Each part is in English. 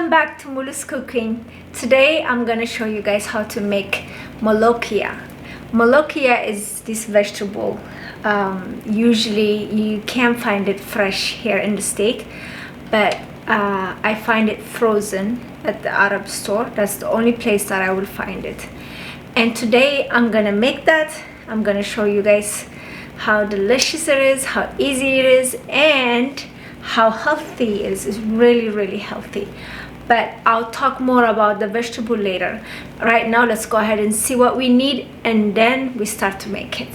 Welcome back to Mulu's Cooking. Today I'm gonna show you guys how to make Molokhia. Molokhia is this vegetable. Usually you can't find it fresh here in the state, but I find it frozen at the Arab store. That's the only place that I will find it. And today I'm gonna make that. I'm gonna show you guys how delicious it is, how easy it is, and how healthy it is. It's really healthy. But I'll talk more about the vegetable later. Right now, let's go ahead and see what we need, and then we start to make it.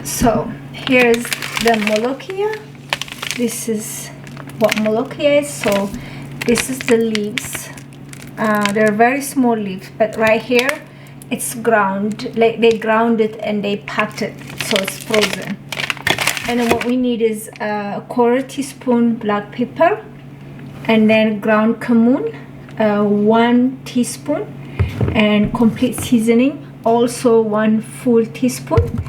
So here's the Molokhia. This is what Molokhia is. So this is the leaves. They're very small leaves, but right here it's ground. Like they ground it and they packed it, so it's frozen. And then what we need is a 1/4 teaspoon black pepper, and then ground cumin, 1 teaspoon, and complete seasoning, also 1 full teaspoon.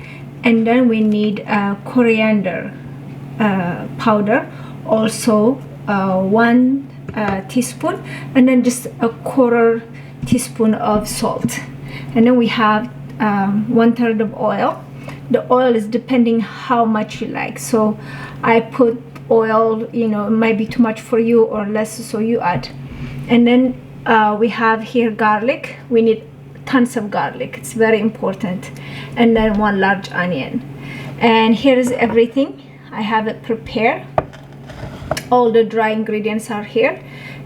And then we need coriander powder, also 1 teaspoon, and then just a 1/4 teaspoon of salt. And then we have 1/3 of oil. The oil is depending how much you like, so I put oil, you know, it might be too much for you or less, so you add. And then we have here garlic. We need tons of garlic, it's very important. And then 1 large onion. And here is everything. I have it prepared. All the dry ingredients are here.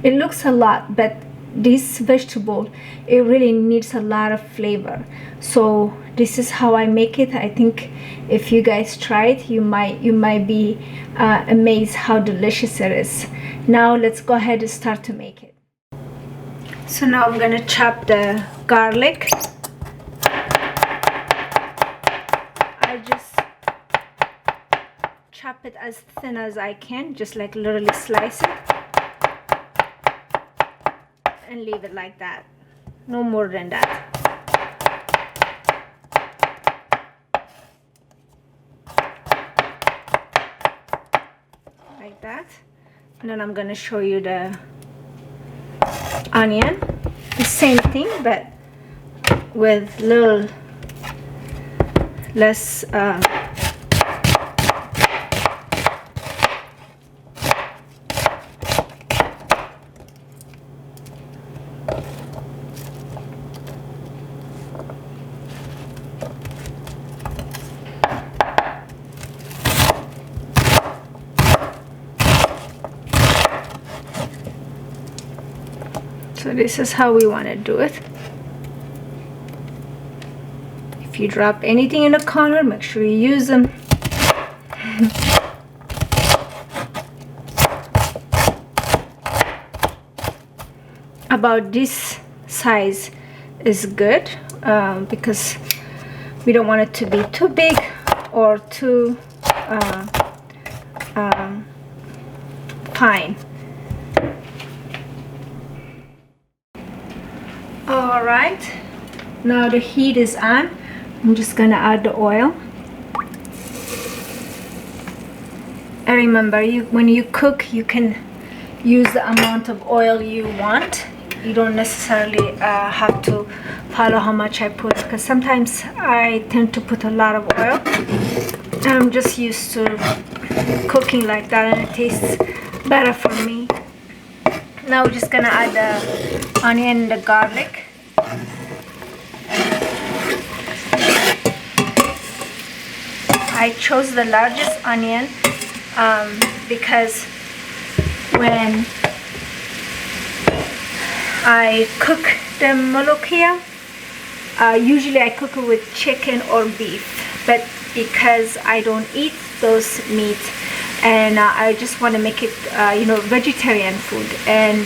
It looks a lot, but this vegetable, it really needs a lot of flavor. So this is how I make it. I think if you guys try it, you might be amazed how delicious it is. Now let's go ahead and start to make it. So now I'm gonna chop the garlic. I just chop it as thin as I can, just like literally slice it and leave it like that, no more than that. Like that. And then I'm gonna show you the onion, the same thing but with little less so this is how we want to do it. If you drop anything in the corner, make sure you use them. About this size is good, because we don't want it to be too big or too fine. All right, now the heat is on. I'm just gonna add the oil. And remember, when you cook, you can use the amount of oil you want. You don't necessarily have to follow how much I put, because sometimes I tend to put a lot of oil. And I'm just used to cooking like that, and it tastes better for me. Now we're just gonna add the onion and the garlic. I chose the largest onion because when I cook the Molokhia, usually I cook it with chicken or beef, but because I don't eat those meat, and I just want to make it you know, vegetarian food, and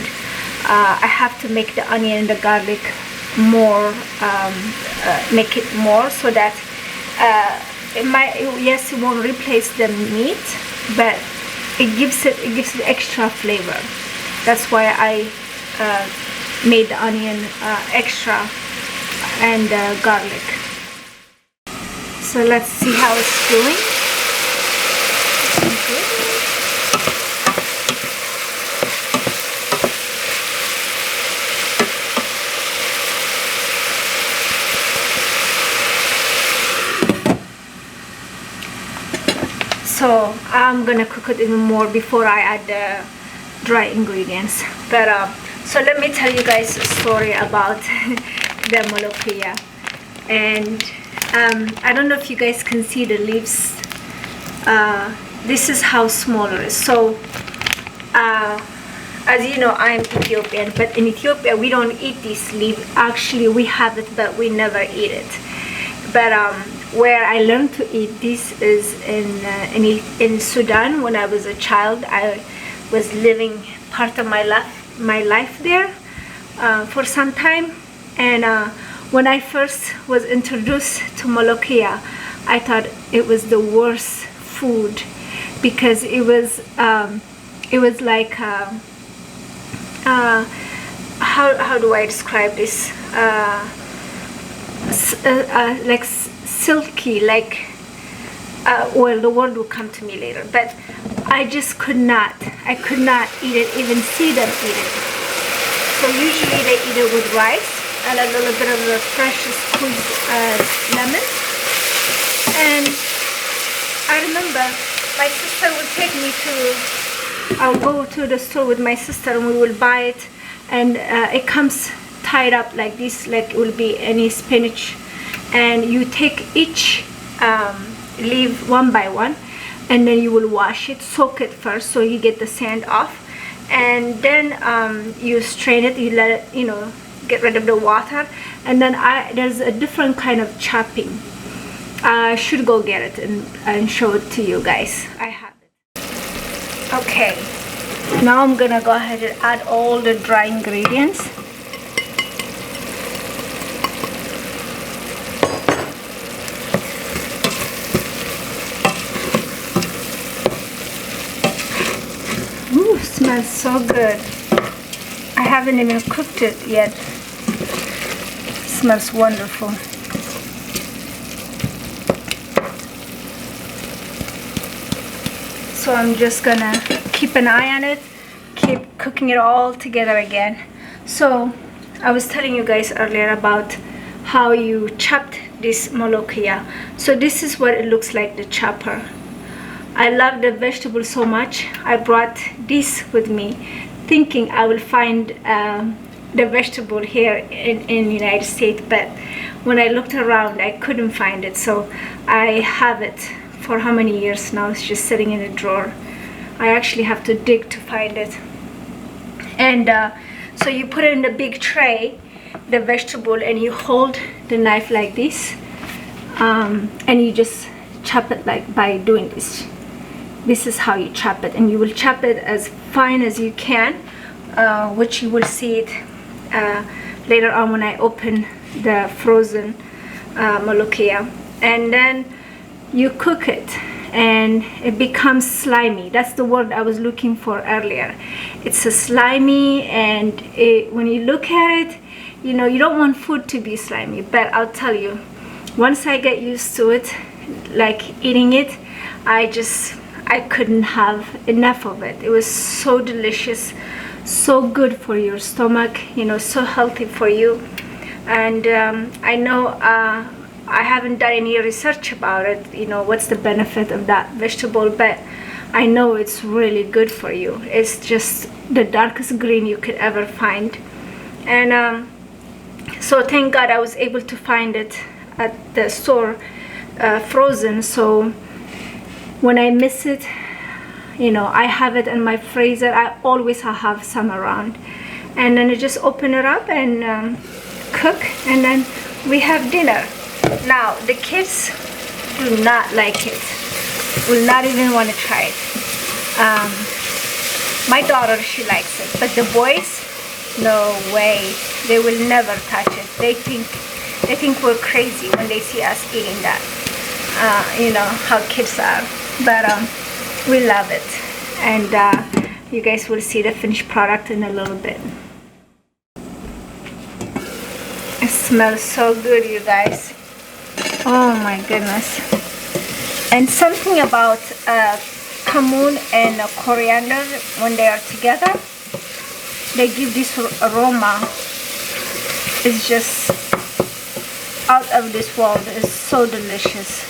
I have to make the onion and the garlic more, make it more, so that yes, it won't replace the meat, but it gives it extra flavor. That's why I made the onion extra and garlic. So let's see how it's doing. Okay. So I'm gonna cook it even more before I add the dry ingredients. But so let me tell you guys a story about the Molokhia. And I don't know if you guys can see the leaves. This is how small it is. So as you know, I'm Ethiopian, but in Ethiopia we don't eat this leaf. Actually we have it, but we never eat it. But where I learned to eat this is in Sudan. When I was a child, I was living part of my life there for some time. And when I first was introduced to Molokhia, I thought it was the worst food, because it was like how do I describe this? Like silky, like well, the word will come to me later, but I just could not eat it, even see them eat it. So usually they eat it with rice and a little bit of the fresh squeezed lemon. And I remember my sister would take me I'll go to the store with my sister and we will buy it, and it comes tied up like this, like it will be any spinach, and you take each leaf one by one, and then you will wash it, soak it first so you get the sand off, and then you strain it, you let it, you know, get rid of the water, and then there's a different kind of chopping. I should go get it and show it to you guys. I have it. Okay, now I'm gonna go ahead and add all the dry ingredients. Ooh, smells so good. I haven't even cooked it yet. It smells wonderful. So I'm just gonna keep an eye on it, keep cooking it all together again. So I was telling you guys earlier about how you chopped this Molokhia. So this is what it looks like, the chopper. I love the vegetable so much, I brought this with me thinking I will find the vegetable here in the United States, but when I looked around I couldn't find it. So I have it for how many years now, it's just sitting in a drawer. I actually have to dig to find it. And so you put it in the big tray, the vegetable, and you hold the knife like this, and you just chop it like by doing this. This is how you chop it, and you will chop it as fine as you can, which you will see it later on when I open the frozen Molokhia. And then you cook it and it becomes slimy. That's the word I was looking for earlier. It's a slimy, and when you look at it, you know, you don't want food to be slimy, but I'll tell you, once I get used to it, like eating it, I couldn't have enough of it. It was so delicious, so good for your stomach, you know, so healthy for you. And I know I haven't done any research about it, you know, what's the benefit of that vegetable, but I know it's really good for you. It's just the darkest green you could ever find. And so thank God I was able to find it at the store frozen. So when I miss it, you know, I have it in my freezer. I always have some around, and then I just open it up and cook, and then we have dinner. Now the kids do not like it, will not even want to try it. My daughter, she likes it, but the boys, no way, they will never touch it. They think we're crazy when they see us eating that. You know how kids are, but we love it. And you guys will see the finished product in a little bit. It smells so good, you guys. Oh my goodness. And something about cumin and coriander, when they are together, they give this aroma. It's just out of this world. It's so delicious.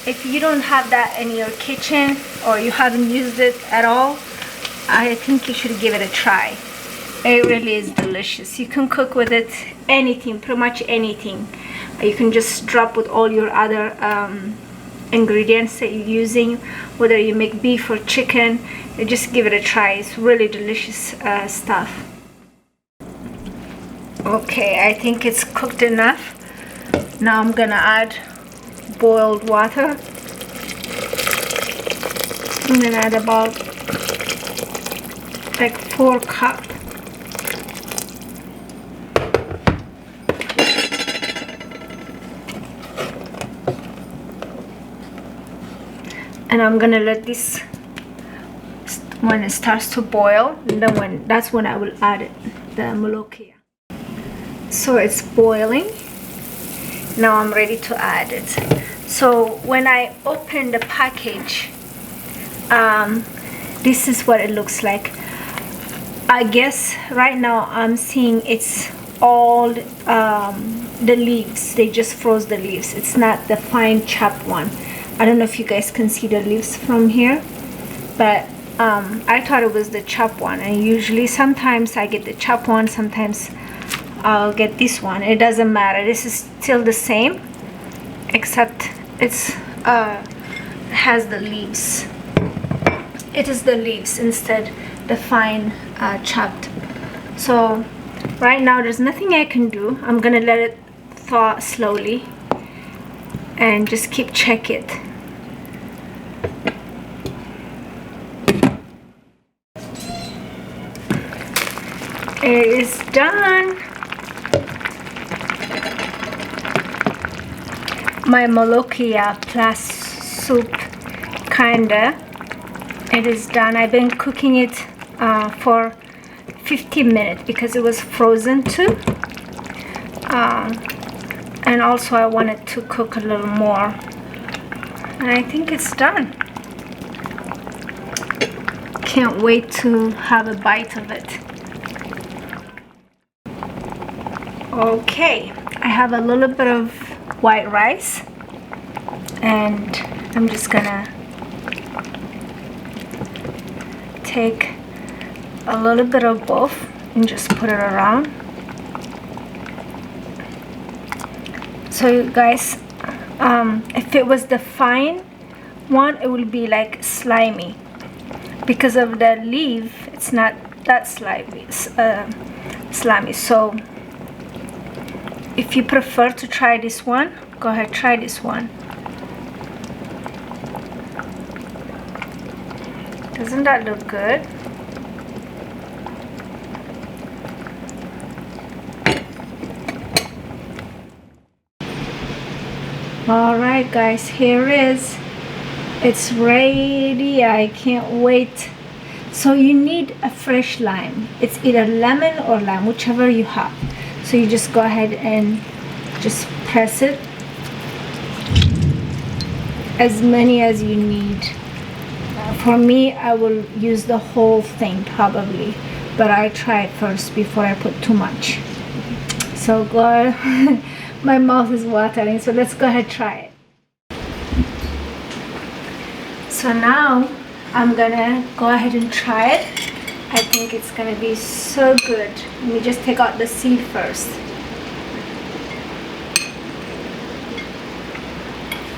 if you don't have that in your kitchen or you haven't used it at all, I think you should give it a try. It really is delicious. You can cook with it anything, pretty much anything. You can just drop with all your other ingredients that you're using, whether you make beef or chicken. Just give it a try. It's really delicious stuff. Okay, I think it's cooked enough. Now I'm gonna add boiled water. I'm gonna add about like 4 cups. And I'm gonna let this, when it starts to boil, and then that's when I will add it, the Molokhia. So it's boiling. Now I'm ready to add it. So when I open the package, this is what it looks like. I guess right now I'm seeing it's all the leaves. They just froze the leaves. It's not the fine chopped one. I don't know if you guys can see the leaves from here, but I thought it was the chopped one. And usually sometimes I get the chopped one, sometimes I'll get this one. It doesn't matter. This is still the same, except it's has the leaves. It is the leaves instead the fine chopped. So right now there's nothing I can do. I'm gonna let it thaw slowly and just keep check it. It is done. My Molokhia plus soup, kinda. It is done. I've been cooking it for 15 minutes because it was frozen too. And also I wanted to cook a little more. And I think it's done. Can't wait to have a bite of it. Okay, I have a little bit of white rice, and I'm just gonna take a little bit of both and just put it around. So you guys, if it was the fine one, it would be like slimy. Because of the leaf, it's not that slimy. So if you prefer to try this one, go ahead, try this one. Doesn't that look good? Alright guys, here is. It's ready. I can't wait. So you need a fresh lime. It's either lemon or lime, whichever you have. So you just go ahead and just press it as many as you need. For me, I will use the whole thing probably, but I try it first before I put too much. So go my mouth is watering, so let's go ahead, try it. So now I'm gonna go ahead and try it. I think it's gonna be so good. Let me just take out the seed first.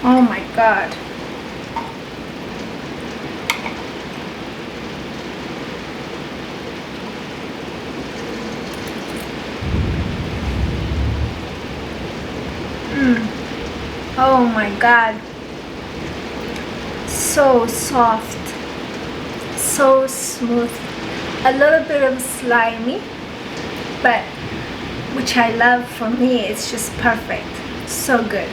Oh my god. Oh my god. So soft, so smooth, a little bit of slimy, but which I love. For me, it's just perfect. So good.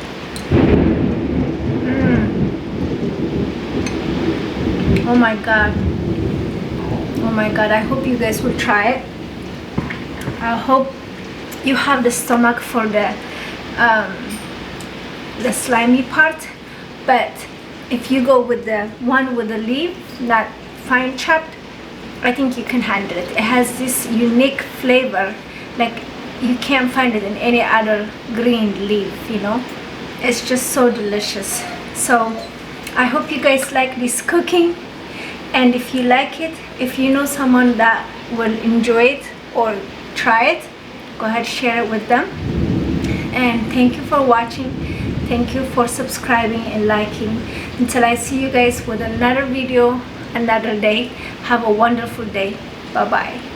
Oh my god. Oh my god, I hope you guys will try it. I hope you have the stomach for the slimy part, but if you go with the one with the leaf, not fine chopped, I think you can handle it. It has this unique flavor, like you can't find it in any other green leaf, you know. It's just so delicious. So I hope you guys like this cooking, and if you like it, if you know someone that will enjoy it or try it, go ahead, share it with them. And thank you for watching. Thank you for subscribing and liking. Until I see you guys with another video another day, have a wonderful day. Bye bye.